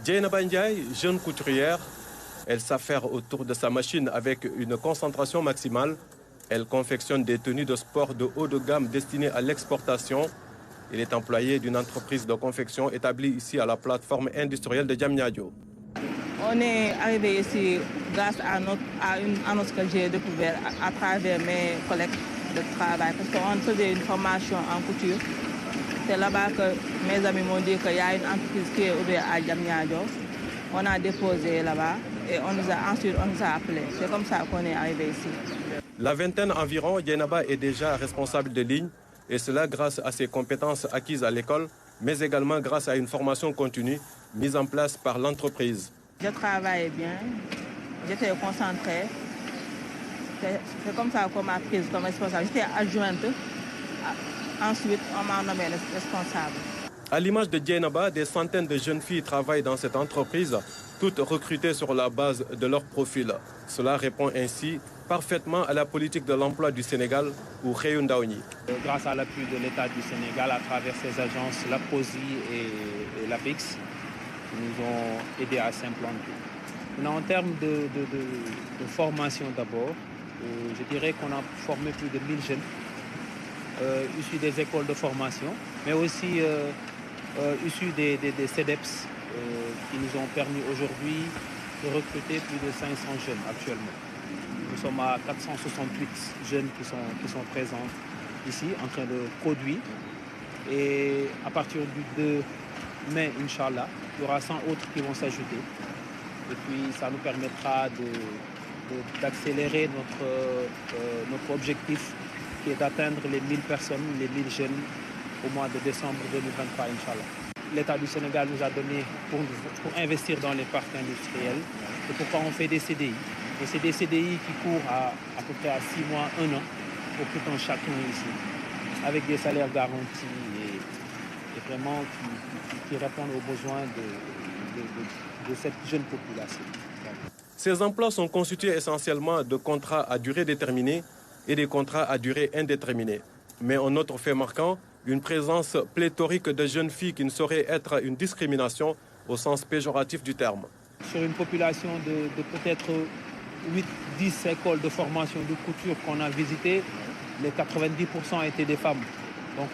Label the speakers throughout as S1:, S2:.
S1: Dieynaba Ndiaye, jeune couturière, elle s'affaire autour de sa machine avec une concentration maximale. Elle confectionne des tenues de sport de haut de gamme destinées à l'exportation. Elle est employée d'une entreprise de confection établie ici à la plateforme industrielle de Diamniadio.
S2: On est arrivé ici grâce à une annonce que j'ai découverte à travers mes collègues de travail, parce qu'on faisait une formation en couture. C'est là-bas que mes amis m'ont dit qu'il y a une entreprise qui est ouverte à Diamniadio. On a déposé là-bas et ensuite on nous a appelés. C'est comme ça qu'on est arrivé ici.
S1: La vingtaine environ, Dieynaba est déjà responsable de ligne, et cela grâce à ses compétences acquises à l'école, mais également grâce à une formation continue mise en place par l'entreprise.
S2: Je travaillais bien, j'étais concentrée. C'est comme ça qu'on m'a prise comme responsable. J'étais adjointe. Ensuite, on m'a nommé responsable.
S1: À l'image de Dieynaba, des centaines de jeunes filles travaillent dans cette entreprise, toutes recrutées sur la base de leur profil. Cela répond ainsi parfaitement à la politique de l'emploi du Sénégal ou Xëyu Ndaw ñi.
S3: Grâce à l'appui de l'État du Sénégal à travers ses agences, la POSI et l'APIX, nous ont aidés à s'implanter. En termes de formation d'abord, je dirais qu'on a formé plus de 1000 jeunes issus des écoles de formation, mais aussi issus des CEDEPS qui nous ont permis aujourd'hui de recruter plus de 500 jeunes actuellement. Nous sommes à 468 jeunes qui sont présents ici en train de produire. Et à partir du 2 mai, Inch'Allah, il y aura 100 autres qui vont s'ajouter. Et puis ça nous permettra d'accélérer notre objectif qui est d'atteindre les 1000 personnes, les 1000 jeunes au mois de décembre 2023, Inch'Allah. L'État du Sénégal nous a donné pour investir dans les parcs industriels. C'est pourquoi on fait des CDI. Et c'est des CDI qui courent à peu près à 6 mois, 1 an pour tout un chacun ici, avec des salaires garantis et vraiment qui répondent aux besoins de cette jeune population.
S1: Ces emplois sont constitués essentiellement de contrats à durée déterminée et des contrats à durée indéterminée. Mais un autre fait marquant, une présence pléthorique de jeunes filles qui ne saurait être une discrimination au sens péjoratif du terme.
S3: Sur une population de peut-être 8-10 écoles de formation de couture qu'on a visitées, les 90% étaient des femmes. Donc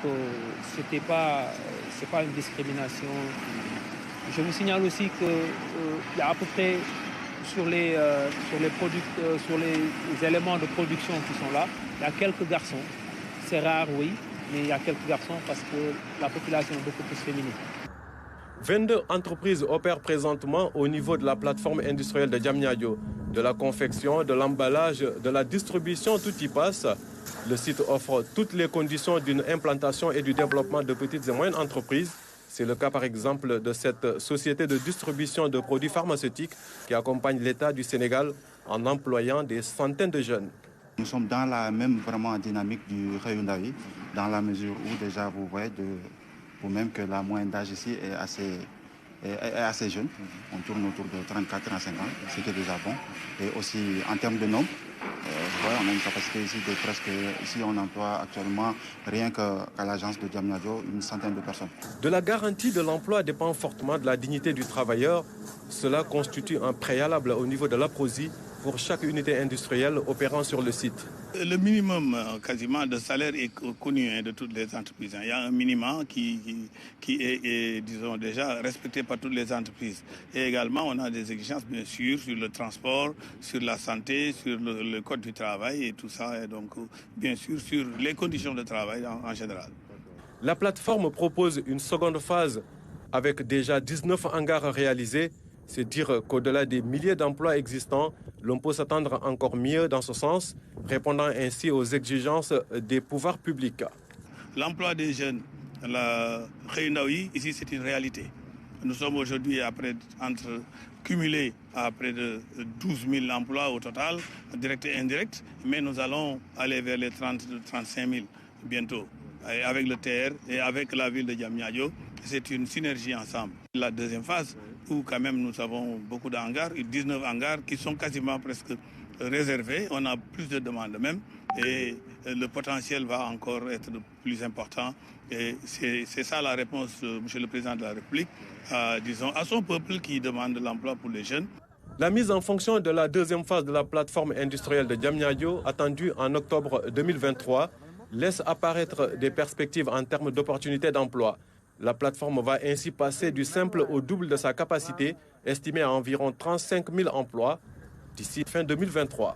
S3: c'est pas une discrimination. Je vous signale aussi qu'il y a à peu près sur les éléments de production qui sont là, il y a quelques garçons. C'est rare, oui, mais il y a quelques garçons parce que la population est beaucoup plus féminine.
S1: 22 entreprises opèrent présentement au niveau de la plateforme industrielle de Diamniadio. De la confection, de l'emballage, de la distribution, tout y passe. Le site offre toutes les conditions d'une implantation et du développement de petites et moyennes entreprises. C'est le cas par exemple de cette société de distribution de produits pharmaceutiques qui accompagne l'État du Sénégal en employant des centaines de jeunes.
S4: Nous sommes dans la même vraiment dynamique du Xëyu Ndaw ñi, dans la mesure où déjà vous voyez vous-même que la moyenne d'âge ici est assez jeune. On tourne autour de 34-35 ans, ce qui est déjà bon. Et aussi en termes de nombre, vous voyez, on a une capacité ici de presque... Ici, on emploie actuellement, rien qu'à l'agence de Diamniadio, une centaine de personnes.
S1: De la garantie de l'emploi dépend fortement de la dignité du travailleur. Cela constitue un préalable au niveau de la POSI pour chaque unité industrielle opérant sur le site.
S5: Le minimum quasiment de salaire est connu de toutes les entreprises. Il y a un minimum qui est, disons, déjà respecté par toutes les entreprises. Et également, on a des exigences, bien sûr, sur le transport, sur la santé, sur le code du travail et tout ça. Et donc, bien sûr, sur les conditions de travail en général.
S1: La plateforme propose une seconde phase avec déjà 19 hangars réalisés. C'est dire qu'au-delà des milliers d'emplois existants, l'on peut s'attendre encore mieux dans ce sens, répondant ainsi aux exigences des pouvoirs publics.
S5: L'emploi des jeunes, la Xëyu Ndaw ñi, ici c'est une réalité. Nous sommes aujourd'hui cumulés à près de 12 000 emplois au total, directs et indirects, mais nous allons aller vers les 30-35 000 bientôt. Et avec le TR et avec la ville de Diamniadio, c'est une synergie ensemble. La deuxième phase, où quand même nous avons beaucoup d'hangars, 19 hangars qui sont quasiment presque réservés. On a plus de demandes même. Et le potentiel va encore être plus important. Et c'est ça la réponse, Monsieur le Président de la République, disons, à son peuple qui demande l'emploi pour les jeunes.
S1: La mise en fonction de la deuxième phase de la plateforme industrielle de Diamniadio, attendue en octobre 2023, laisse apparaître des perspectives en termes d'opportunités d'emploi. La plateforme va ainsi passer du simple au double de sa capacité, estimée à environ 35 000 emplois d'ici fin 2023.